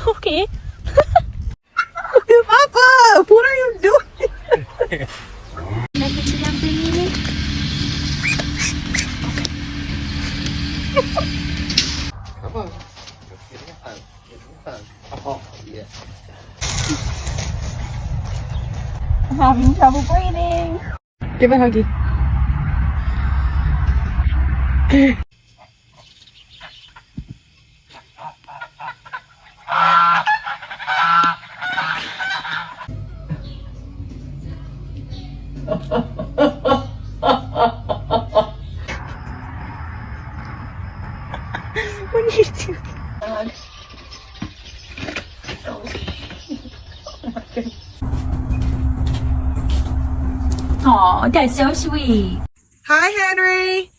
Okay. Papa, what are you doing? Nagpasilang pinili. Come on. Let's give me a hug. Give me a hug. Oh, yeah. I'm having trouble breathing. Give a huggy. What are you doing? Aw, that's so sweet. Hi, Henry.